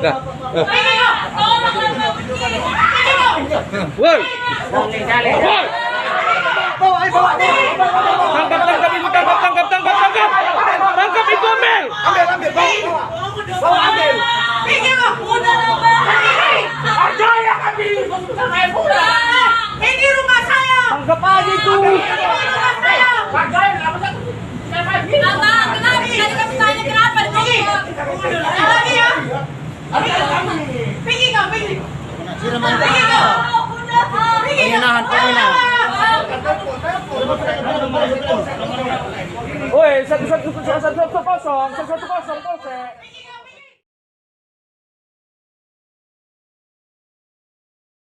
Dah. Woi. Woi. Tangkap ibu, tangkap. Tangkap ibu, ambil. Ambil. Bawa ambil. Ini rumah saya. Tangkap aja itu. Woi, 110 polsek.